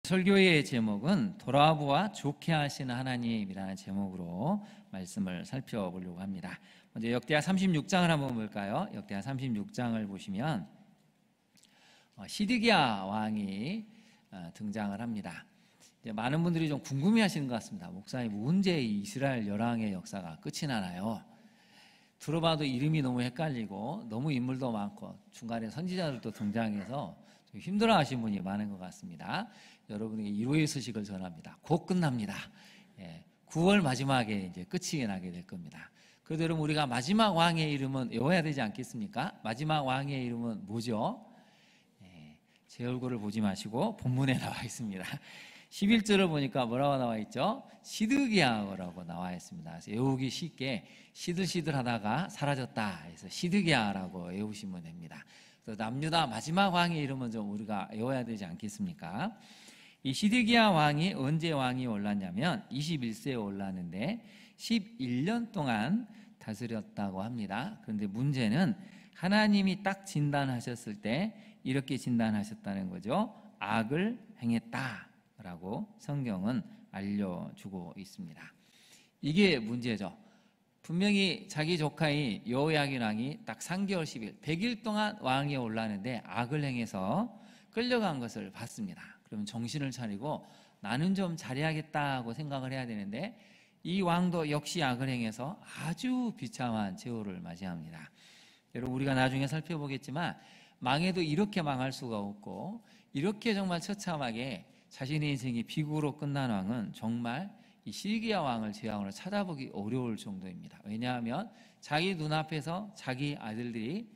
설교의 제목은 돌아보아 좋게 하시는 하나님이라는 제목으로 말씀을 살펴보려고 합니다. 먼저 역대하 36장을 한번 볼까요? 역대하 36장을 보시면 시드기야 왕이 등장을 합니다. 많은 분들이 좀 궁금해하시는 것 같습니다. 목사님, 언제 이 이스라엘 열왕의 역사가 끝이 나나요? 들어봐도 이름이 너무 헷갈리고 너무 인물도 많고 중간에 선지자들도 등장해서 좀 힘들어하시는 분이 많은 것 같습니다. 여러분에게 위로의 소식을 전합니다. 곧 끝납니다. 9월 마지막에 이제 끝이 나게 될 겁니다. 그래도 여러분, 우리가 마지막 왕의 이름은 외워야 되지 않겠습니까? 마지막 왕의 이름은 뭐죠? 제 얼굴을 보지 마시고 본문에 나와 있습니다. 11절을 보니까 뭐라고 나와 있죠? 시드기야라고 나와 있습니다. 그래서 외우기 쉽게 시들시들 하다가 사라졌다 해서 시드기야라고 외우시면 됩니다. 그래서 남유다 마지막 왕의 이름은 좀 우리가 외워야 되지 않겠습니까? 이 시드기야 왕이 언제 왕이 올랐냐면 21세에 올랐는데 11년 동안 다스렸다고 합니다. 그런데 문제는 하나님이 딱 진단하셨을 때 이렇게 진단하셨다는 거죠. 악을 행했다라고 성경은 알려주고 있습니다. 이게 문제죠. 분명히 자기 조카인 여호야긴 왕이 딱 3개월 10일 100일 동안 왕위에 올랐는데 악을 행해서 끌려간 것을 봤습니다. 그러면 정신을 차리고 나는 좀 잘해야겠다고 생각을 해야 되는데 이 왕도 역시 악을 행해서 아주 비참한 최후를 맞이합니다. 여러분, 우리가 나중에 살펴보겠지만 망해도 이렇게 망할 수가 없고 이렇게 정말 처참하게 자신의 인생이 비극으로 끝난 왕은 정말 이 시드기야 왕을 제왕으로 찾아보기 어려울 정도입니다. 왜냐하면 자기 눈앞에서 자기 아들들이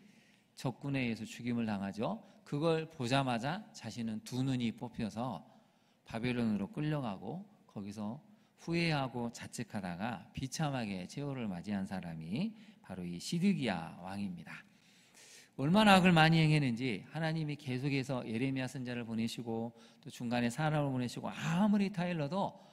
적군에 의해서 죽임을 당하죠. 그걸 보자마자 자신은 두 눈이 뽑혀서 바벨론으로 끌려가고 거기서 후회하고 자책하다가 비참하게 최후를 맞이한 사람이 바로 이 시드기야 왕입니다. 얼마나 악을 많이 행했는지 하나님이 계속해서 예레미야 선지자를 보내시고 또 중간에 사람을 보내시고 아무리 타일러도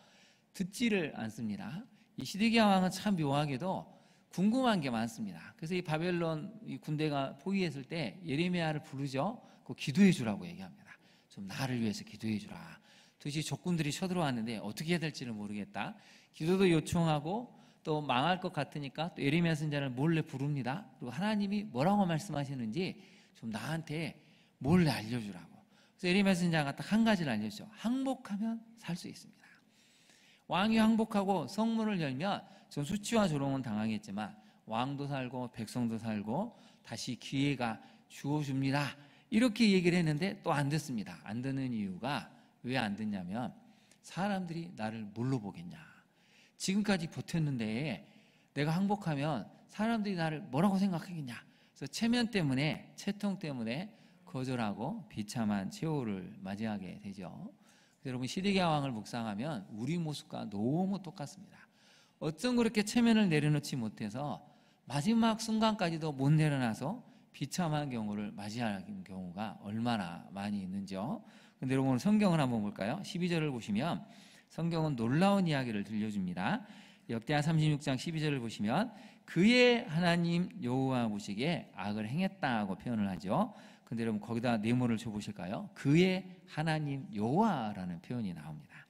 듣지를 않습니다. 이 시드기야 왕은 참 묘하게도 궁금한 게 많습니다. 그래서 이 바벨론 이 군대가 포위했을 때 예레미야를 부르죠. 그 기도해 주라고 얘기합니다. 좀 나를 위해서 기도해 주라. 도대체 적군들이 쳐들어왔는데 어떻게 해야 될지는 모르겠다. 기도도 요청하고 또 망할 것 같으니까 또 예레미야 선지자를 몰래 부릅니다. 그리고 하나님이 뭐라고 말씀하시는지 좀 나한테 몰래 알려주라고. 그래서 예레미야 선지자가 딱 한 가지를 알려주죠. 항복하면 살 수 있습니다. 왕이 항복하고 성문을 열면 전 수치와 조롱은 당하겠지만 왕도 살고 백성도 살고 다시 기회가 주어집니다. 이렇게 얘기를 했는데 또 안 듣습니다. 안 듣는 이유가 왜 안 듣냐면 사람들이 나를 뭘로 보겠냐. 지금까지 버텼는데 내가 항복하면 사람들이 나를 뭐라고 생각하겠냐. 그래서 체면 때문에, 채통 때문에 거절하고 비참한 최후를 맞이하게 되죠. 여러분, 시드기야 왕을 묵상하면 우리 모습과 너무 똑같습니다. 어쩜 그렇게 체면을 내려놓지 못해서 마지막 순간까지도 못 내려놔서 비참한 경우를 맞이하는 경우가 얼마나 많이 있는지요. 근데 여러분, 성경을 한번 볼까요? 12절을 보시면 성경은 놀라운 이야기를 들려줍니다. 역대하 36장 12절을 보시면 그의 하나님 여호와 보시기에 악을 행했다고 표현을 하죠. 근데 여러분, 거기다 네모를 쳐보실까요? 그의 하나님 여호와라는 표현이 나옵니다.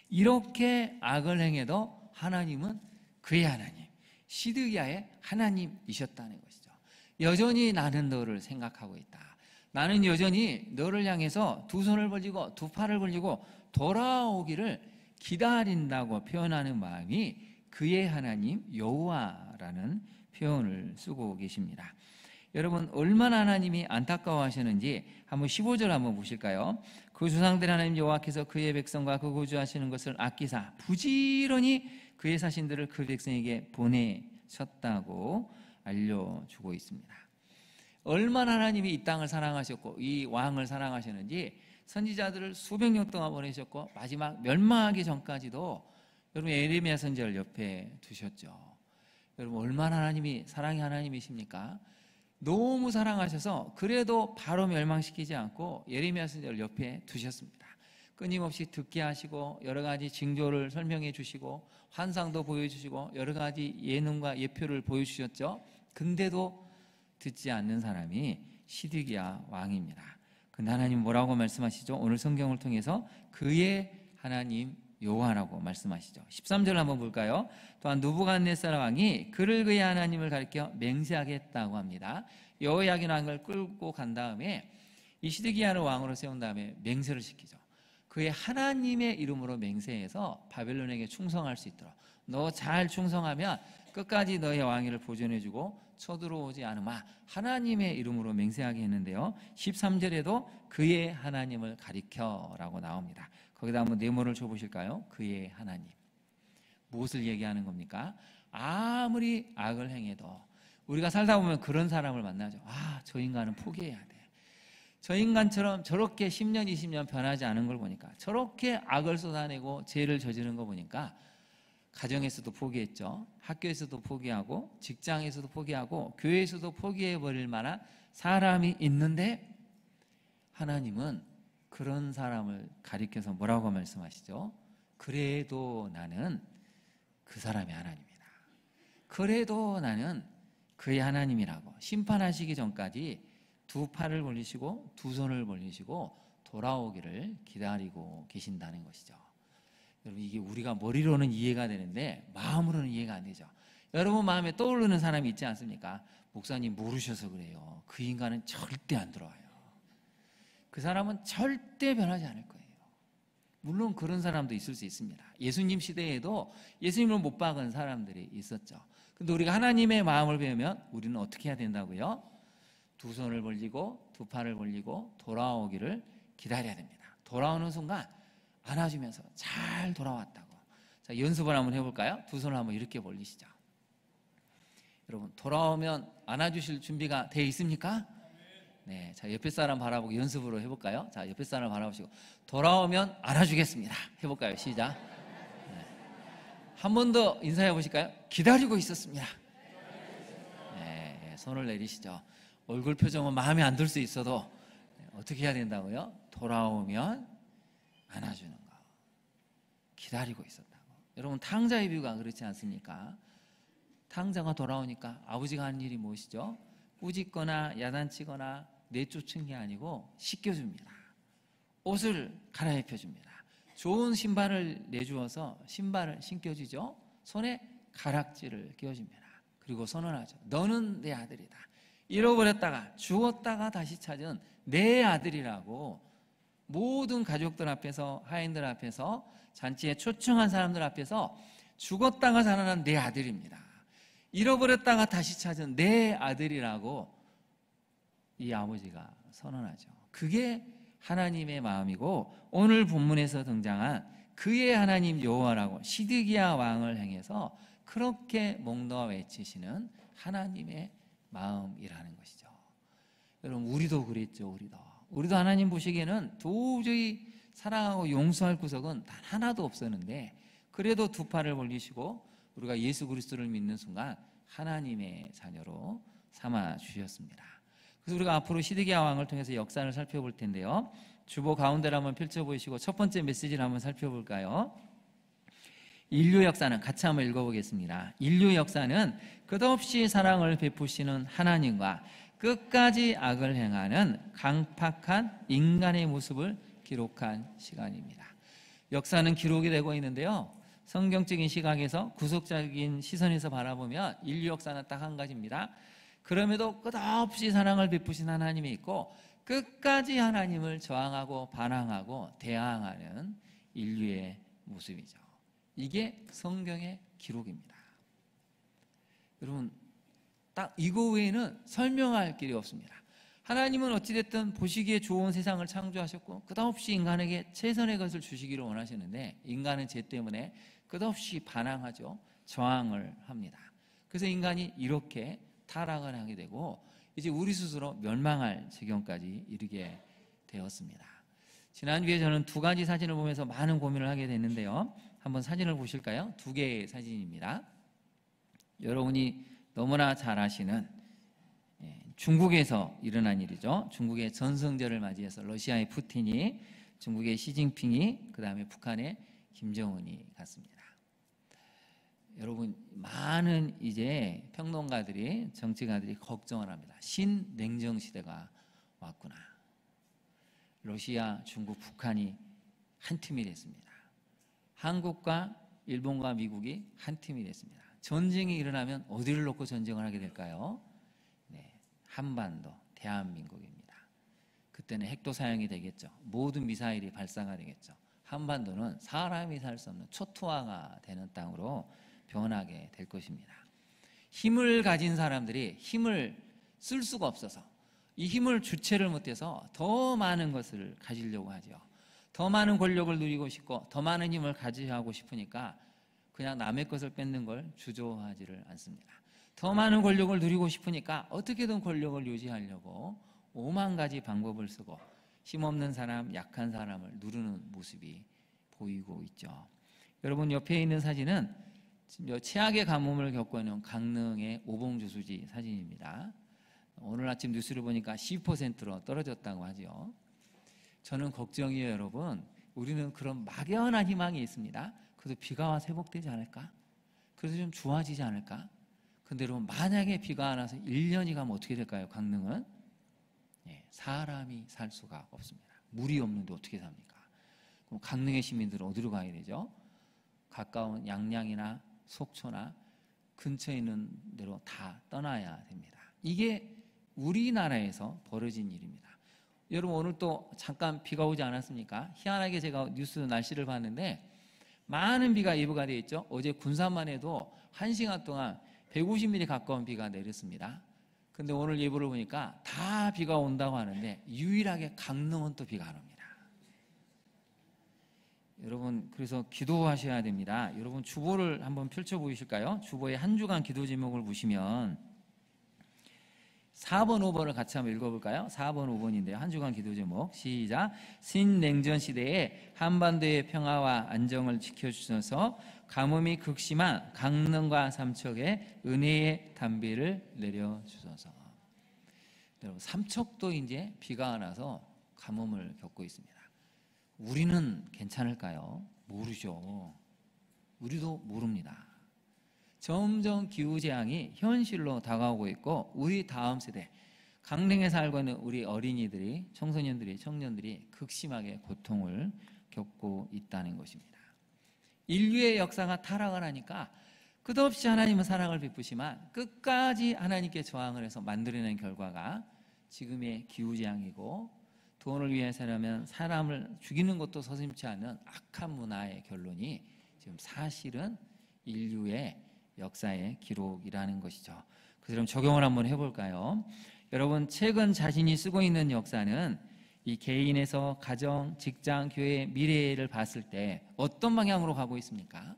이렇게 악을 행해도 하나님은 그의 하나님, 시드기야의 하나님이셨다는 것이죠. 여전히 나는 너를 생각하고 있다. 나는 여전히 너를 향해서 두 손을 벌리고 두 팔을 벌리고 돌아오기를 기다린다고 표현하는 마음이 그의 하나님 여호와라는 표현을 쓰고 계십니다. 여러분, 얼마나 하나님이 안타까워하시는지 한번 15절 한번 보실까요? 그 조상들 하나님 여호와께서 그의 백성과 그 거주하시는 것을 아끼사 부지런히 그의 사신들을 그 백성에게 보내셨다고 알려주고 있습니다. 얼마나 하나님이 이 땅을 사랑하셨고 이 왕을 사랑하셨는지 선지자들을 수백 년 동안 보내셨고 마지막 멸망하기 전까지도 여러분 예레미야 선지자를 옆에 두셨죠. 여러분, 얼마나 하나님이 사랑의 하나님이십니까? 너무 사랑하셔서 그래도 바로 멸망시키지 않고 예레미야 선지자를 옆에 두셨습니다. 끊임없이 듣게 하시고 여러 가지 징조를 설명해 주시고 환상도 보여주시고 여러 가지 예능과 예표를 보여주셨죠. 근데도 듣지 않는 사람이 시드기야 왕입니다. 근데 하나님 뭐라고 말씀하시죠? 오늘 성경을 통해서 그의 하나님 여호와라고 말씀하시죠. 13절 한번 볼까요? 또한 느부갓네살 왕이 그를 그의 하나님을 가리켜 맹세하게 했다고 합니다. 여호야긴 왕을 끌고 간 다음에 이 시드기야를 왕으로 세운 다음에 맹세를 시키죠. 그의 하나님의 이름으로 맹세해서 바벨론에게 충성할 수 있도록, 너 잘 충성하면 끝까지 너의 왕위를 보존해주고 쳐들어오지 않으마, 하나님의 이름으로 맹세하게 했는데요, 13절에도 그의 하나님을 가리켜라고 나옵니다. 거기다 한번 네모를 쳐보실까요? 그의 하나님, 무엇을 얘기하는 겁니까? 아무리 악을 행해도 우리가 살다 보면 그런 사람을 만나죠. 저 인간은 포기해야 돼. 저 인간처럼 저렇게 10년 20년 변하지 않은 걸 보니까, 저렇게 악을 쏟아내고 죄를 저지른 거 보니까 가정에서도 포기했죠. 학교에서도 포기하고 직장에서도 포기하고 교회에서도 포기해버릴 만한 사람이 있는데, 하나님은 그런 사람을 가리켜서 뭐라고 말씀하시죠? 그래도 나는 그 사람의 하나님이다. 그래도 나는 그의 하나님이라고 심판하시기 전까지 두 팔을 벌리시고 두 손을 벌리시고 돌아오기를 기다리고 계신다는 것이죠. 여러분, 이게 우리가 머리로는 이해가 되는데 마음으로는 이해가 안 되죠. 여러분 마음에 떠오르는 사람이 있지 않습니까? 목사님 모르셔서 그래요. 그 인간은 절대 안 들어와요. 그 사람은 절대 변하지 않을 거예요. 물론 그런 사람도 있을 수 있습니다. 예수님 시대에도 예수님을 못 박은 사람들이 있었죠. 근데 우리가 하나님의 마음을 배우면 우리는 어떻게 해야 된다고요? 두 손을 벌리고 두 팔을 벌리고 돌아오기를 기다려야 됩니다. 돌아오는 순간 안아주면서 잘 돌아왔다고. 자, 연습을 한번 해볼까요? 두 손을 한번 이렇게 벌리시죠. 여러분, 돌아오면 안아주실 준비가 되어 있습니까? 네, 자, 옆에 사람 바라보고 연습으로 해볼까요? 자, 옆에 사람 바라보시고 돌아오면 안아주겠습니다. 해볼까요? 시작. 네. 한 번 더 인사해 보실까요? 기다리고 있었습니다. 네, 손을 내리시죠. 얼굴 표정은 마음에 안 들 수 있어도 어떻게 해야 된다고요? 돌아오면 안아주는 거. 기다리고 있었다고. 여러분, 탕자의 비유가 그렇지 않습니까? 탕자가 돌아오니까 아버지가 하는 일이 무엇이죠? 꾸짖거나 야단치거나 내쫓은 게 아니고 씻겨줍니다. 옷을 갈아입혀줍니다. 좋은 신발을 내주어서 신발을 신겨주죠. 손에 가락지를 끼워줍니다. 그리고 선언하죠. 너는 내 아들이다. 잃어버렸다가 죽었다가 다시 찾은 내 아들이라고 모든 가족들 앞에서, 하인들 앞에서, 잔치에 초청한 사람들 앞에서 죽었다가 살아난 내 아들입니다. 잃어버렸다가 다시 찾은 내 아들이라고 이 아버지가 선언하죠. 그게 하나님의 마음이고, 오늘 본문에서 등장한 그의 하나님 여호와라고 시드기야 왕을 향해서 그렇게 목놓아 외치시는 하나님의 마음이라는 것이죠. 여러분, 우리도 그랬죠. 우리도 하나님 보시기에는 도저히 사랑하고 용서할 구석은 단 하나도 없었는데, 그래도 두 팔을 벌리시고 우리가 예수 그리스도를 믿는 순간 하나님의 자녀로 삼아 주셨습니다. 그래서 우리가 앞으로 시드기야 왕을 통해서 역사를 살펴볼 텐데요, 주보 가운데를 한번 펼쳐보시고 첫 번째 메시지를 한번 살펴볼까요? 인류 역사는 같이 한번 읽어보겠습니다. 인류 역사는 끝없이 사랑을 베푸시는 하나님과 끝까지 악을 행하는 강팍한 인간의 모습을 기록한 시간입니다. 역사는 기록이 되고 있는데요, 성경적인 시각에서, 구속적인 시선에서 바라보면 인류 역사는 딱 한 가지입니다. 그럼에도 끝없이 사랑을 베푸신 하나님이 있고 끝까지 하나님을 저항하고 반항하고 대항하는 인류의 모습이죠. 이게 성경의 기록입니다. 여러분, 딱 이거 외에는 설명할 길이 없습니다. 하나님은 어찌됐든 보시기에 좋은 세상을 창조하셨고 끝없이 인간에게 최선의 것을 주시기를 원하시는데, 인간은 죄 때문에 끝없이 반항하죠. 저항을 합니다. 그래서 인간이 이렇게 타락을 하게 되고 이제 우리 스스로 멸망할 지경까지 이르게 되었습니다. 지난주에 저는 두 가지 사진을 보면서 많은 고민을 하게 됐는데요, 한번 사진을 보실까요? 두 개의 사진입니다. 여러분이 너무나 잘 아시는 중국에서 일어난 일이죠. 중국의 전승절을 맞이해서 러시아의 푸틴이, 중국의 시진핑이, 그 다음에 북한의 김정은이 갔습니다. 여러분, 많은 이제 평론가들이, 정치가들이 걱정을 합니다. 신냉정 시대가 왔구나. 러시아, 중국, 북한이 한 팀이 됐습니다. 한국과 일본과 미국이 한 팀이 됐습니다. 전쟁이 일어나면 어디를 놓고 전쟁을 하게 될까요? 네, 한반도, 대한민국입니다. 그때는 핵도 사용이 되겠죠. 모든 미사일이 발사가 되겠죠. 한반도는 사람이 살 수 없는 초토화가 되는 땅으로 변하게 될 것입니다. 힘을 가진 사람들이 힘을 쓸 수가 없어서 이 힘을 주체를 못해서 더 많은 것을 가지려고 하죠. 더 많은 권력을 누리고 싶고 더 많은 힘을 가지하고 싶으니까 그냥 남의 것을 뺏는 걸 주저하지를 않습니다. 더 많은 권력을 누리고 싶으니까 어떻게든 권력을 유지하려고 오만 가지 방법을 쓰고 힘없는 사람, 약한 사람을 누르는 모습이 보이고 있죠. 여러분 옆에 있는 사진은 최악의 가뭄을 겪고 있는 강릉의 오봉주수지 사진입니다. 오늘 아침 뉴스를 보니까 10%로 떨어졌다고 하죠. 저는 걱정이에요, 여러분. 우리는 그런 막연한 희망이 있습니다. 그래도 비가 와서 회복되지 않을까? 그래서 좀 좋아지지 않을까? 근데 여러분 만약에 비가 안 와서 1년이 가면 어떻게 될까요? 강릉은 사람이 살 수가 없습니다. 물이 없는데 어떻게 삽니까? 그럼 강릉의 시민들은 어디로 가야 되죠? 가까운 양양이나 속초나 근처에 있는 데로 다 떠나야 됩니다. 이게 우리나라에서 벌어진 일입니다. 여러분 오늘 또 잠깐 비가 오지 않았습니까? 희한하게 제가 뉴스 날씨를 봤는데 많은 비가 예보가 되어 있죠. 어제 군산만 해도 1시간 동안 150mm 가까운 비가 내렸습니다. 근데 오늘 예보를 보니까 다 비가 온다고 하는데 유일하게 강릉은 또 비가 안 옵니다. 여러분 그래서 기도하셔야 됩니다. 여러분 주보를 한번 펼쳐 보이실까요? 주보의 한 주간 기도 제목을 보시면 4번, 5번을 같이 한번 읽어볼까요? 4번, 5번인데요. 한 주간 기도 제목 시작. 신냉전 시대에 한반도의 평화와 안정을 지켜주셔서 가뭄이 극심한 강릉과 삼척에 은혜의 단비를 내려주소서. 여러분 삼척도 이제 비가 안 와서 가뭄을 겪고 있습니다. 우리는 괜찮을까요? 모르죠. 우리도 모릅니다. 점점 기후재앙이 현실로 다가오고 있고 우리 다음 세대 강릉에 살고 있는 우리 어린이들이 청소년들이 청년들이 극심하게 고통을 겪고 있다는 것입니다. 인류의 역사가 타락을 하니까 끝없이 하나님은 사랑을 베푸시만 끝까지 하나님께 저항을 해서 만들어낸 결과가 지금의 기후재앙이고 돈을 위해서라면 사람을 죽이는 것도 서슴지 않은 악한 문화의 결론이 지금 사실은 인류의 역사의 기록이라는 것이죠. 그럼 적용을 한번 해볼까요? 여러분 최근 자신이 쓰고 있는 역사는 이 개인에서 가정, 직장, 교회, 미래를 봤을 때 어떤 방향으로 가고 있습니까?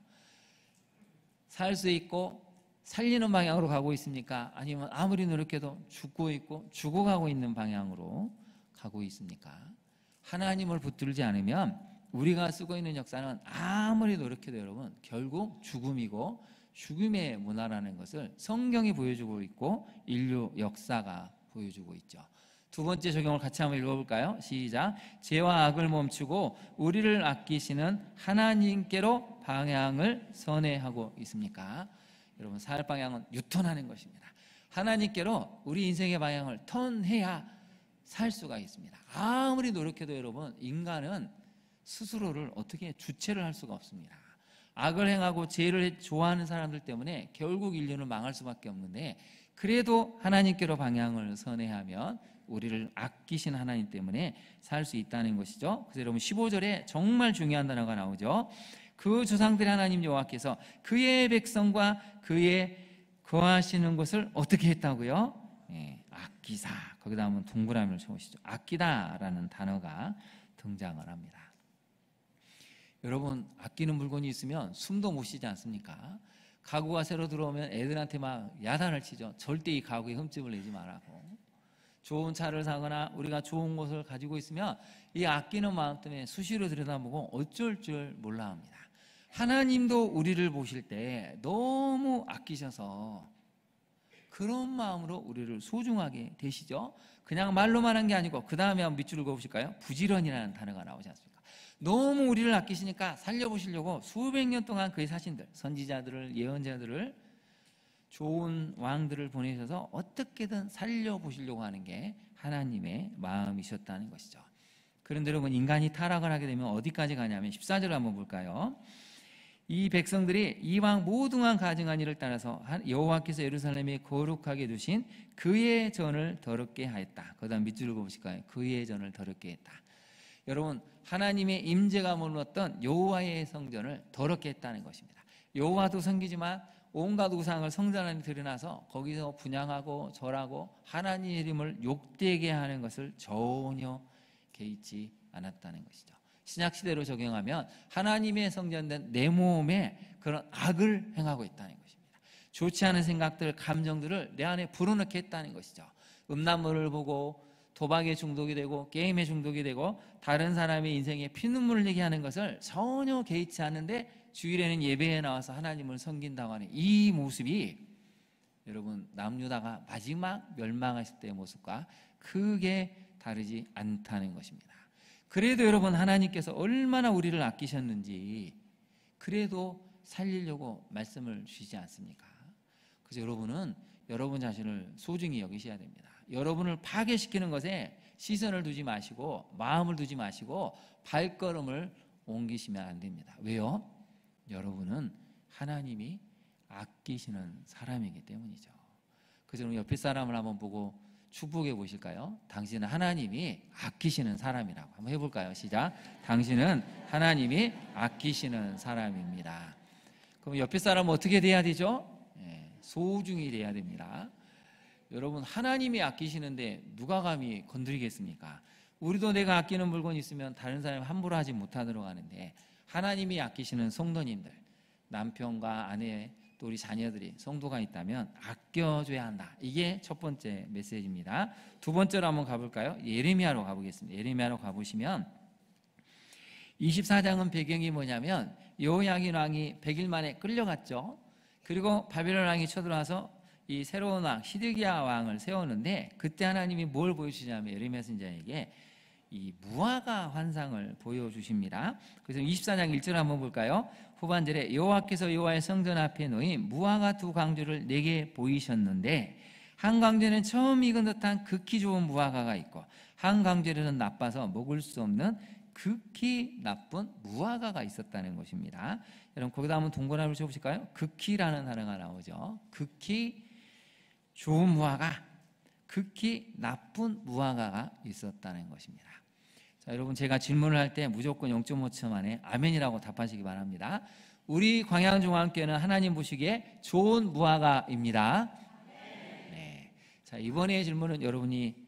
살 수 있고 살리는 방향으로 가고 있습니까? 아니면 아무리 노력해도 죽고 있고 죽어가고 있는 방향으로 가고 있습니까? 하나님을 붙들지 않으면 우리가 쓰고 있는 역사는 아무리 노력해도 여러분 결국 죽음이고 죽음의 문화라는 것을 성경이 보여주고 있고 인류 역사가 보여주고 있죠. 두 번째 적용을 같이 한번 읽어볼까요? 시작. 죄와 악을 멈추고 우리를 아끼시는 하나님께로 방향을 선회하고 있습니까? 여러분 살 방향은 유턴하는 것입니다. 하나님께로 우리 인생의 방향을 턴해야 살 수가 있습니다. 아무리 노력해도 여러분 인간은 스스로를 어떻게 주체를 할 수가 없습니다. 악을 행하고 죄를 좋아하는 사람들 때문에 결국 인류는 망할 수밖에 없는데 그래도 하나님께로 방향을 선회하면 우리를 아끼신 하나님 때문에 살 수 있다는 것이죠. 그래서 여러분 15절에 정말 중요한 단어가 나오죠. 그 조상들의 하나님 여호와께서 그의 백성과 그의 거하시는 것을 어떻게 했다고요? 아끼사. 거기다 한번 동그라미를 쳐보시죠. 아끼다라는 단어가 등장을 합니다. 여러분 아끼는 물건이 있으면 숨도 못 쉬지 않습니까? 가구가 새로 들어오면 애들한테 막 야단을 치죠. 절대 이 가구에 흠집을 내지 말라고. 좋은 차를 사거나 우리가 좋은 것을 가지고 있으면 이 아끼는 마음 때문에 수시로 들여다보고 어쩔 줄 몰라 합니다. 하나님도 우리를 보실 때 너무 아끼셔서 그런 마음으로 우리를 소중하게 되시죠. 그냥 말로만 한 게 아니고 그 다음에 한번 밑줄을 그어보실까요? 부지런이라는 단어가 나오지 않습니까? 너무 우리를 아끼시니까 살려보시려고 수백 년 동안 그의 사신들, 선지자들을, 예언자들을, 좋은 왕들을 보내셔서 어떻게든 살려보시려고 하는 게 하나님의 마음이셨다는 것이죠. 그런데 여러분, 인간이 타락을 하게 되면 어디까지 가냐면 14절 한번 볼까요? 이 백성들이 이방 모든한 가증한 일을 따라서 여호와께서 예루살렘에 거룩하게 두신 그의 전을 더럽게 하였다. 그 다음 밑줄을 보실까요? 그의 전을 더럽게 했다. 여러분, 하나님의 임재가 머물렀던 여호와의 성전을 더럽게 했다는 것입니다. 여호와도 섬기지만 온갖 우상을 성전 안에 들여놔서 거기서 분향하고 절하고 하나님의 이름을 욕되게 하는 것을 전혀 개의치 않았다는 것이죠. 신약시대로 적용하면 하나님의 성전된 내 몸에 그런 악을 행하고 있다는 것입니다. 좋지 않은 생각들, 감정들을 내 안에 불어넣게 했다는 것이죠. 음란물을 보고 도박에 중독이 되고 게임에 중독이 되고 다른 사람의 인생에 피눈물을 흘리게 하는 것을 전혀 개의치 않는데 주일에는 예배에 나와서 하나님을 섬긴다고 하는 이 모습이 여러분, 남유다가 마지막 멸망하실 때의 모습과 크게 다르지 않다는 것입니다. 그래도 여러분, 하나님께서 얼마나 우리를 아끼셨는지 그래도 살리려고 말씀을 주시지 않습니까? 그래서 여러분은 여러분 자신을 소중히 여기셔야 됩니다. 여러분을 파괴시키는 것에 시선을 두지 마시고 마음을 두지 마시고 발걸음을 옮기시면 안 됩니다. 왜요? 여러분은 하나님이 아끼시는 사람이기 때문이죠. 그래서 여러분, 옆에 사람을 한번 보고 축복해 보실까요? 당신은 하나님이 아끼시는 사람이라고 한번 해볼까요? 시작. 당신은 하나님이 아끼시는 사람입니다. 그럼 옆에 사람은 어떻게 돼야 되죠? 소중히 돼야 됩니다. 여러분, 하나님이 아끼시는데 누가 감히 건드리겠습니까? 우리도 내가 아끼는 물건이 있으면 다른 사람이 함부로 하지 못하도록 하는데, 하나님이 아끼시는 성도님들, 남편과 아내, 또 우리 자녀들이 성도가 있다면 아껴줘야 한다. 이게 첫 번째 메시지입니다. 두 번째로 한번 가볼까요? 예레미야로 가보겠습니다. 예레미야로 가보시면 24장은 배경이 뭐냐면 여호야긴 왕이 100일 만에 끌려갔죠. 그리고 바벨론 왕이 쳐들어와서 이 새로운 왕 시드기야 왕을 세우는데, 그때 하나님이 뭘 보여주시냐면 예레미야 선지자에게 이 무화과 환상을 보여주십니다. 그래서 24장 1절 한번 볼까요? 후반절에 여호와께서 여호와의 성전 앞에 놓인 무화과 두 광주를 내게 보이셨는데, 한 광주에는 처음 익은 듯한 극히 좋은 무화과가 있고 한 광주에는 나빠서 먹을 수 없는 극히 나쁜 무화과가 있었다는 것입니다. 여러분, 거기다 한번 동그라미를 쳐보실까요? 극히라는 단어가 나오죠. 극히 좋은 무화과, 극히 나쁜 무화과가 있었다는 것입니다. 자, 여러분, 제가 질문을 할 때 무조건 0.5초 만에 아멘이라고 답하시기 바랍니다. 우리 광양중앙교회는 하나님 보시기에 좋은 무화과입니다. 네. 자, 이번에 질문은 여러분이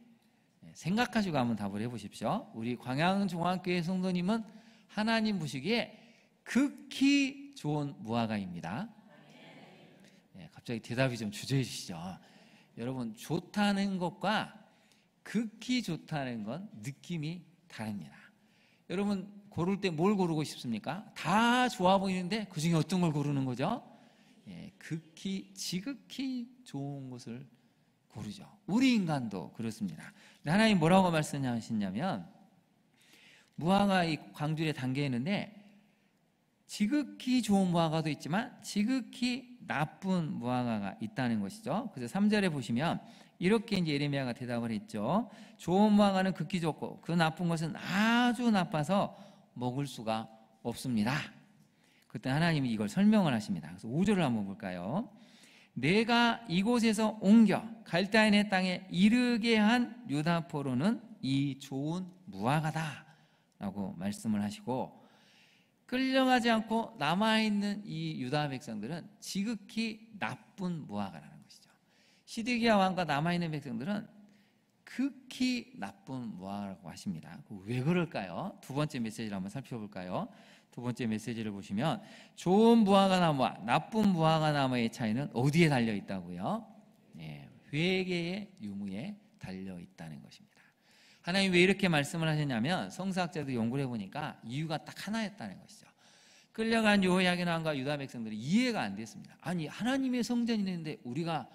생각하시고 한번 답을 해보십시오. 우리 광양중앙교회 성도님은 하나님 보시기에 극히 좋은 무화과입니다. 네, 갑자기 대답이 좀 주저해지시죠. 여러분, 좋다는 것과 극히 좋다는 건 느낌이 다릅니다. 여러분, 고를 때 뭘 고르고 싶습니까? 다 좋아 보이는데 그 중에 어떤 걸 고르는 거죠? 극히, 지극히 좋은 것을 고르죠. 우리 인간도 그렇습니다. 하나님 뭐라고 말씀하시냐면, 무화과 이 광주에 담겨 있는데 지극히 좋은 무화과도 있지만 지극히 나쁜 무화과가 있다는 것이죠. 그래서 3절에 보시면 이렇게 이제 예레미야가 대답을 했죠. 좋은 무화과는 극히 좋고 그 나쁜 것은 아주 나빠서 먹을 수가 없습니다. 그때 하나님이 이걸 설명을 하십니다. 그래서 5절을 한번 볼까요? 내가 이곳에서 옮겨 갈대아인의 땅에 이르게 한 유다포로는 이 좋은 무화과다 라고 말씀을 하시고, 끌려가지 않고 남아있는 이 유다 백성들은 지극히 나쁜 무화과라는 것이죠. 시드기야 왕과 남아있는 백성들은 극히 나쁜 무화과라고 하십니다. 왜 그럴까요? 두 번째 메시지를 한번 살펴볼까요? 두 번째 메시지를 보시면 좋은 무화과 나무와 나쁜 무화과 나무의 차이는 어디에 달려 있다고요? 회개의 유무에 달려 있다는 것입니다. 하나님 왜 이렇게 말씀을 하셨냐면, 성서학자도 연구를 해보니까 이유가 딱 하나였다는 것이죠. 끌려간 여호야긴 왕과 유다 백성들이 이해가 안 됐습니다. 아니, 하나님의 성전이 있는데 우리가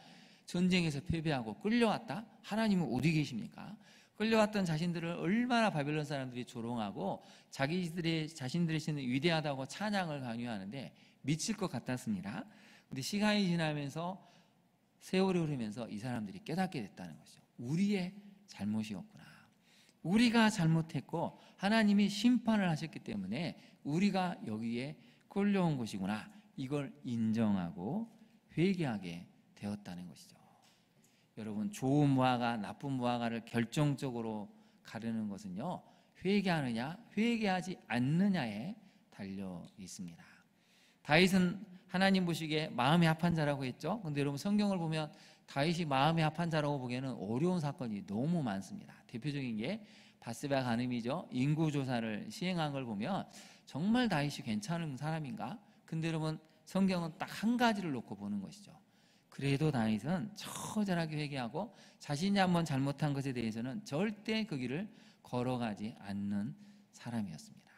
전쟁에서 패배하고 끌려왔다? 하나님은 어디 계십니까? 끌려왔던 자신들을 얼마나 바벨론 사람들이 조롱하고 자신들의 신은 위대하다고 찬양을 강요하는데 미칠 것 같았습니다. 그런데 시간이 지나면서 세월이 흐르면서 이 사람들이 깨닫게 됐다는 것이죠. 우리의 잘못이었구나. 우리가 잘못했고 하나님이 심판을 하셨기 때문에 우리가 여기에 끌려온 것이구나, 이걸 인정하고 회개하게 되었다는 것이죠. 여러분, 좋은 무화과 나쁜 무화과를 결정적으로 가르는 것은요, 회개하느냐 회개하지 않느냐에 달려 있습니다. 다윗은 하나님 보시기에 마음이 합한 자라고 했죠. 근데 여러분, 성경을 보면 다윗이 마음이 합한 자라고 보기에는 어려운 사건이 너무 많습니다. 대표적인 게 바세바 간음이죠. 인구조사를 시행한 걸 보면 정말 다윗이 괜찮은 사람인가? 근데 여러분, 성경은 딱 한 가지를 놓고 보는 것이죠. 그래도 다윗은 처절하게 회개하고 자신이 한번 잘못한 것에 대해서는 절대 그 길을 걸어가지 않는 사람이었습니다.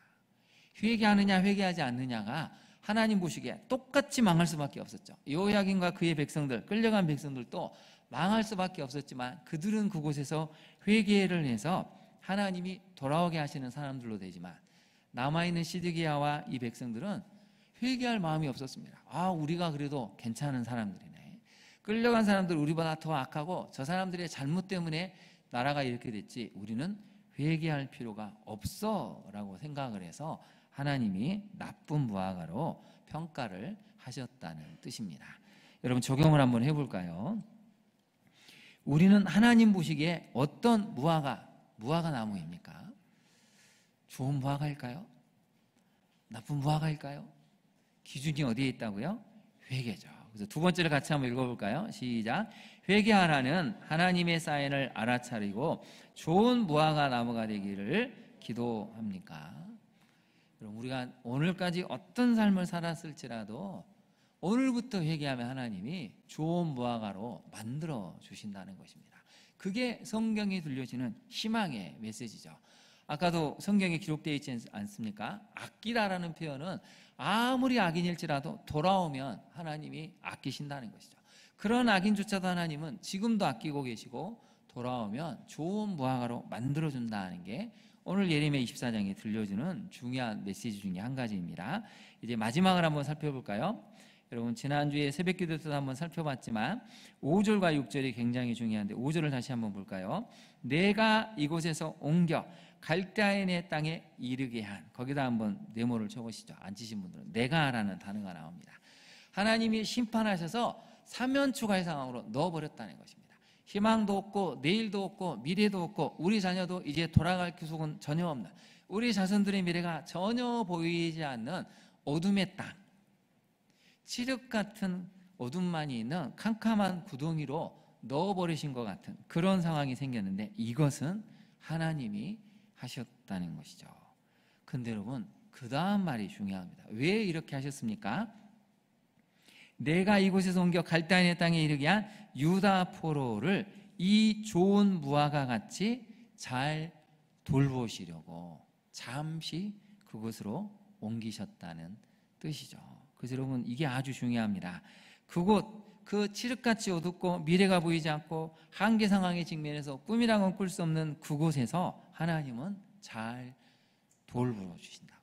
회개하느냐 회개하지 않느냐가 하나님 보시기에 똑같이 망할 수밖에 없었죠. 여호야긴과 그의 백성들, 끌려간 백성들도 망할 수밖에 없었지만 그들은 그곳에서 회개를 해서 하나님이 돌아오게 하시는 사람들로 되지만, 남아있는 시드기야와 이 백성들은 회개할 마음이 없었습니다. 우리가 그래도 괜찮은 사람들이네, 끌려간 사람들 우리보다 더 악하고 저 사람들의 잘못 때문에 나라가 이렇게 됐지, 우리는 회개할 필요가 없어 라고 생각을 해서 하나님이 나쁜 무화과로 평가를 하셨다는 뜻입니다. 여러분, 적용을 한번 해볼까요? 우리는 하나님 보시기에 어떤 무화과 나무입니까? 좋은 무화과일까요? 나쁜 무화과일까요? 기준이 어디에 있다고요? 회개죠. 그래서 두 번째를 같이 한번 읽어볼까요? 시작. 회개하라는 하나님의 사인을 알아차리고 좋은 무화과 나무가 되기를 기도합니까? 여러분, 우리가 오늘까지 어떤 삶을 살았을지라도 오늘부터 회개하면 하나님이 좋은 무화과로 만들어 주신다는 것입니다. 그게 성경이 들려주는 희망의 메시지죠. 아까도 성경에 기록되어 있지 않습니까? 아끼다라는 표현은 아무리 악인일지라도 돌아오면 하나님이 아끼신다는 것이죠. 그런 악인조차도 하나님은 지금도 아끼고 계시고 돌아오면 좋은 무화과로 만들어준다는 게 오늘 예레미야 24장에 들려주는 중요한 메시지 중에 한 가지입니다. 이제 마지막을 한번 살펴볼까요? 여러분, 지난주에 새벽기도 때도 한번 살펴봤지만 5절과 6절이 굉장히 중요한데 5절을 다시 한번 볼까요? 내가 이곳에서 옮겨 갈대아인의 땅에 이르게 한, 거기다 한번 네모를 쳐보시죠. 앉으신 분들은 내가라는 단어가 나옵니다. 하나님이 심판하셔서 사면초가의 상황으로 넣어버렸다는 것입니다. 희망도 없고 내일도 없고 미래도 없고 우리 자녀도 이제 돌아갈 기속은 전혀 없는, 우리 자손들의 미래가 전혀 보이지 않는 어둠의 땅, 칠흑 같은 어둠만이 있는 캄캄한 구덩이로 넣어버리신 것 같은 그런 상황이 생겼는데, 이것은 하나님이 하셨다는 것이죠. 근데 여러분, 그 다음 말이 중요합니다. 왜 이렇게 하셨습니까? 내가 이곳에서 옮겨 갈대아인의 땅에 이르게 한 유다 포로를 이 좋은 무화과 같이 잘 돌보시려고 잠시 그곳으로 옮기셨다는 뜻이죠. 그래서 여러분, 이게 아주 중요합니다. 그곳, 그 칠흑같이 어둡고 미래가 보이지 않고 한계 상황에 직면해서 꿈이랑은 꿀 수 없는 그곳에서 하나님은 잘 돌보아 주신다고.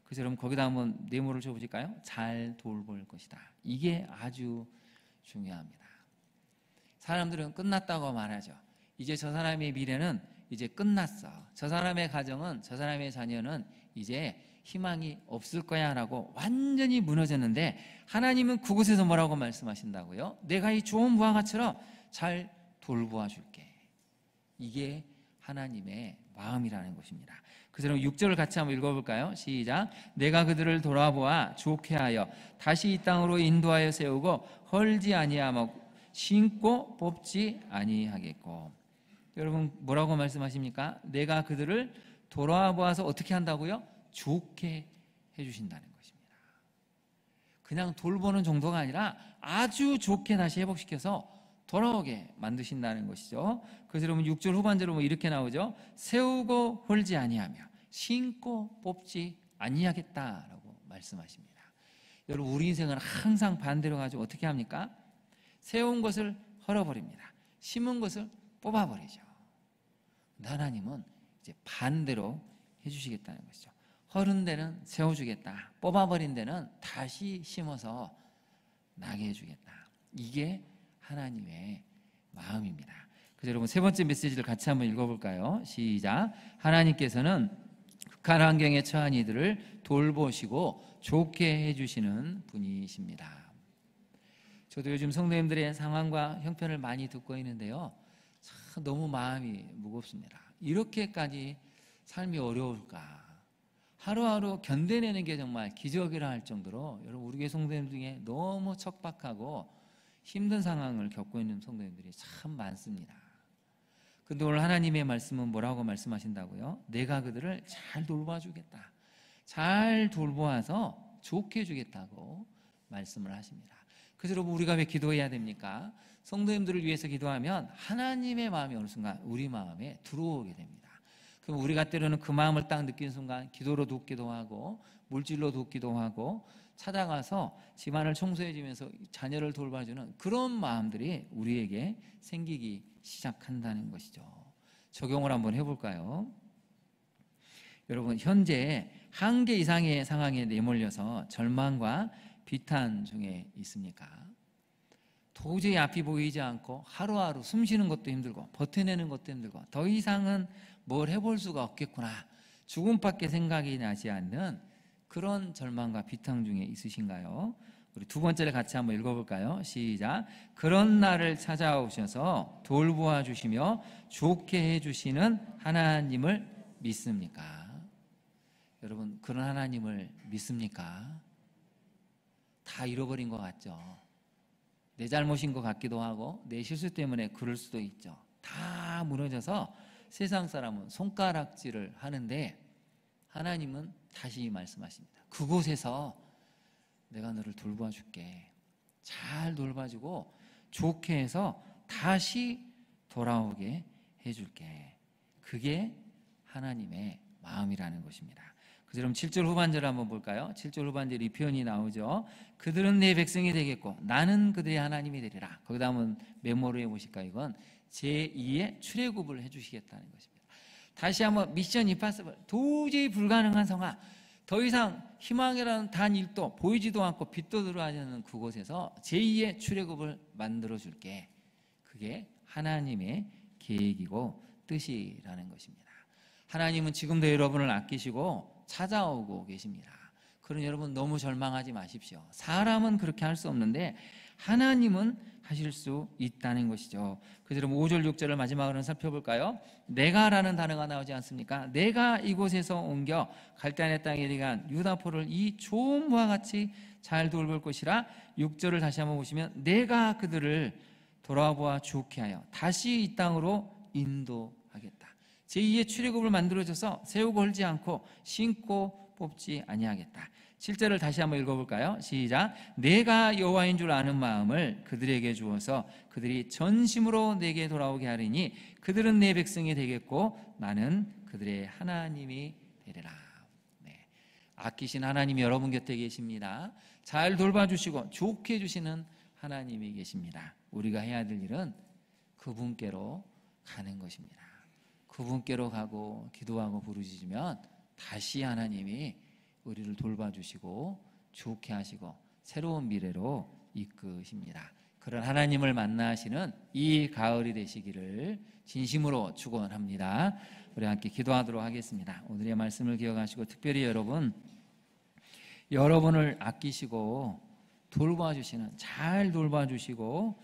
그래서 여러분, 거기다 한번 네모를 쳐보실까요? 잘 돌볼 것이다. 이게 아주 중요합니다. 사람들은 끝났다고 말하죠. 이제 저 사람의 미래는 이제 끝났어, 저 사람의 가정은, 저 사람의 자녀는 이제 희망이 없을 거야 라고 완전히 무너졌는데, 하나님은 그곳에서 뭐라고 말씀하신다고요? 내가 이 좋은 무화과처럼 잘 돌보아 줄게. 이게 하나님의 마음이라는 것입니다. 그래서 6절을 같이 한번 읽어볼까요? 시작. 내가 그들을 돌아보아 좋게 하여 다시 이 땅으로 인도하여 세우고 헐지 아니하고 심고 뽑지 아니하겠고. 여러분, 뭐라고 말씀하십니까? 내가 그들을 돌아보아서 어떻게 한다고요? 좋게 해주신다는 것입니다. 그냥 돌보는 정도가 아니라 아주 좋게 다시 회복시켜서 돌아오게 만드신다는 것이죠. 그래서 여러분, 6절 후반절로 이렇게 나오죠. 세우고 홀지 아니하며 심고 뽑지 아니하겠다라고 말씀하십니다. 여러분, 우리 인생은 항상 반대로 가지고 어떻게 합니까? 세운 것을 헐어버립니다. 심은 것을 뽑아버리죠. 하나님은 이제 반대로 해주시겠다는 것이죠. 헐은 데는 세워주겠다, 뽑아버린 데는 다시 심어서 나게 해주겠다. 이게 하나님의 마음입니다. 그래서 여러분 세 번째 메시지를 같이 한번 읽어볼까요? 시작. 하나님께서는 극한 환경에 처한 이들을 돌보시고 좋게 해주시는 분이십니다. 저도 요즘 성도님들의 상황과 형편을 많이 듣고 있는데요, 참 너무 마음이 무겁습니다. 이렇게까지 삶이 어려울까? 하루하루 견뎌내는 게 정말 기적이라 할 정도로 여러분 우리 교회 성도님 중에 너무 척박하고 힘든 상황을 겪고 있는 성도님들이 참 많습니다. 근데 오늘 하나님의 말씀은 뭐라고 말씀하신다고요? 내가 그들을 잘 돌봐주겠다. 잘 돌보아서 좋게 해주겠다고 말씀을 하십니다. 그래서 여러분 우리가 왜 기도해야 됩니까? 성도님들을 위해서 기도하면 하나님의 마음이 어느 순간 우리 마음에 들어오게 됩니다. 그럼 우리가 때로는 그 마음을 딱 느끼는 순간 기도로 돕기도 하고 물질로 돕기도 하고 찾아가서 집안을 청소해주면서 자녀를 돌봐주는 그런 마음들이 우리에게 생기기 시작한다는 것이죠. 적용을 한번 해볼까요? 여러분 현재 한계 이상의 상황에 내몰려서 절망과 비탄 중에 있습니까? 도저히 앞이 보이지 않고 하루하루 숨 쉬는 것도 힘들고 버텨내는 것도 힘들고 더 이상은 뭘 해볼 수가 없겠구나, 죽음밖에 생각이 나지 않는 그런 절망과 비탄 중에 있으신가요? 우리 두 번째를 같이 한번 읽어볼까요? 시작. 그런 날을 찾아오셔서 돌보아 주시며 좋게 해주시는 하나님을 믿습니까? 여러분 그런 하나님을 믿습니까? 다 잃어버린 것 같죠? 내 잘못인 것 같기도 하고 내 실수 때문에 그럴 수도 있죠. 다 무너져서 세상 사람은 손가락질을 하는데 하나님은 다시 말씀하십니다. 그곳에서 내가 너를 돌봐 줄게. 잘 돌봐주고 좋게 해서 다시 돌아오게 해줄게. 그게 하나님의 마음이라는 것입니다. 그래서 여러분 7절 후반절을 한번 볼까요? 7절 후반절 이 표현이 나오죠. 그들은 내 백성이 되겠고 나는 그들의 하나님이 되리라. 거기다 한번 메모를 해보실까요? 이건 제2의 출애굽을 해주시겠다는 것입니다. 다시 한번 미션 임파서블, 도저히 불가능한 상황, 더 이상 희망이라는 단 1도 보이지도 않고 빛도 들어가지 않는 그곳에서 제2의 출애굽을 만들어줄게. 그게 하나님의 계획이고 뜻이라는 것입니다. 하나님은 지금도 여러분을 아끼시고 찾아오고 계십니다. 그러니 여러분 너무 절망하지 마십시오. 사람은 그렇게 할 수 없는데 하나님은 하실 수 있다는 것이죠. 그래서 여러분 5절 6절을 마지막으로 살펴볼까요? 내가라는 단어가 나오지 않습니까? 내가 이곳에서 옮겨 갈대아의 땅에 이르간 유다포를 이 좋은 무와 같이 잘 돌볼 것이라. 6절을 다시 한번 보시면 내가 그들을 돌아보아 좋게 하여 다시 이 땅으로 인도하겠다. 제2의 출애굽을 만들어줘서 세우고 헐지 않고 신고 뽑지 아니하겠다. 7절을 다시 한번 읽어볼까요? 시작. 내가 여호와인 줄 아는 마음을 그들에게 주어서 그들이 전심으로 내게 돌아오게 하리니 그들은 내 백성이 되겠고 나는 그들의 하나님이 되리라. 네. 아끼신 하나님이 여러분 곁에 계십니다. 잘 돌봐주시고 좋게 해주시는 하나님이 계십니다. 우리가 해야 될 일은 그분께로 가는 것입니다. 그분께로 가고 기도하고 부르짖으면 다시 하나님이 우리를 돌봐주시고 좋게 하시고 새로운 미래로 이끄십니다. 그런 하나님을 만나시는 이 가을이 되시기를 진심으로 축원합니다. 우리 함께 기도하도록 하겠습니다. 오늘의 말씀을 기억하시고 특별히 여러분을 아끼시고 돌봐주시는, 잘 돌봐주시고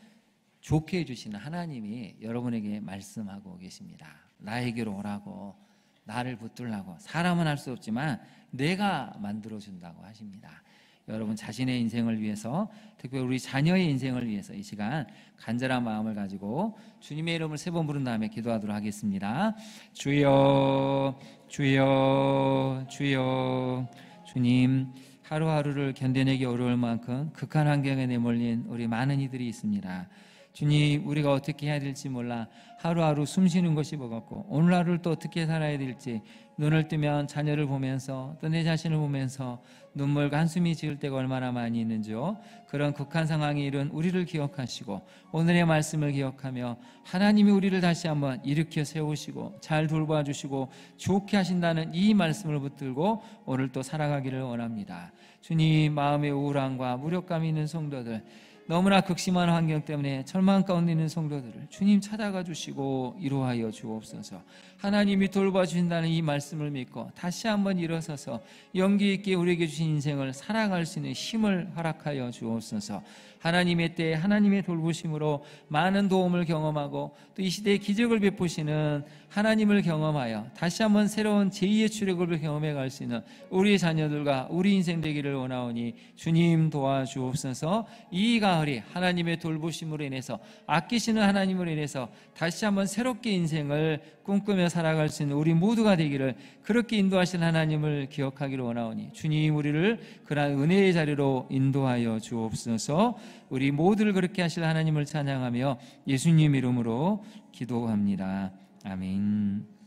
좋게 해주시는 하나님이 여러분에게 말씀하고 계십니다. 나에게로 오라고, 나를 붙들라고. 사람은 할 수 없지만 내가 만들어준다고 하십니다. 여러분 자신의 인생을 위해서, 특별히 우리 자녀의 인생을 위해서 이 시간 간절한 마음을 가지고 주님의 이름을 3번 부른 다음에 기도하도록 하겠습니다. 주여, 주여, 주여. 주님, 하루하루를 견뎌내기 어려울 만큼 극한 환경에 내몰린 우리 많은 이들이 있습니다. 주님, 우리가 어떻게 해야 될지 몰라 하루하루 숨쉬는 것이 버겁고 오늘 하루를 또 어떻게 살아야 될지, 눈을 뜨면 자녀를 보면서 또 내 자신을 보면서 눈물과 한숨이 지을 때가 얼마나 많이 있는지요. 그런 극한 상황에 이른 우리를 기억하시고 오늘의 말씀을 기억하며 하나님이 우리를 다시 한번 일으켜 세우시고 잘 돌봐주시고 좋게 하신다는 이 말씀을 붙들고 오늘 또 살아가기를 원합니다. 주님, 마음의 우울함과 무력감이 있는 성도들, 너무나 극심한 환경 때문에 절망 가운데 있는 성도들을 주님 찾아가 주시고 위로하여 주옵소서. 하나님이 돌봐주신다는 이 말씀을 믿고 다시 한번 일어서서 용기 있게 우리에게 주신 인생을 살아갈 수 있는 힘을 허락하여 주옵소서. 하나님의 때에 하나님의 돌보심으로 많은 도움을 경험하고 또 이 시대에 기적을 베푸시는 하나님을 경험하여 다시 한번 새로운 제2의 출애굽을 경험해 갈 수 있는 우리 자녀들과 우리 인생 되기를 원하오니 주님 도와주옵소서. 이 가을이 하나님의 돌보심으로 인해서 아끼시는 하나님으로 인해서 다시 한번 새롭게 인생을 꿈꾸며 살아갈 수 있는 우리 모두가 되기를 그렇게 인도하신 하나님을 기억하기를 원하오니 주님 우리를 그러한 은혜의 자리로 인도하여 주옵소서. 우리 모두를 그렇게 하실 하나님을 찬양하며 예수님 이름으로 기도합니다. 아멘.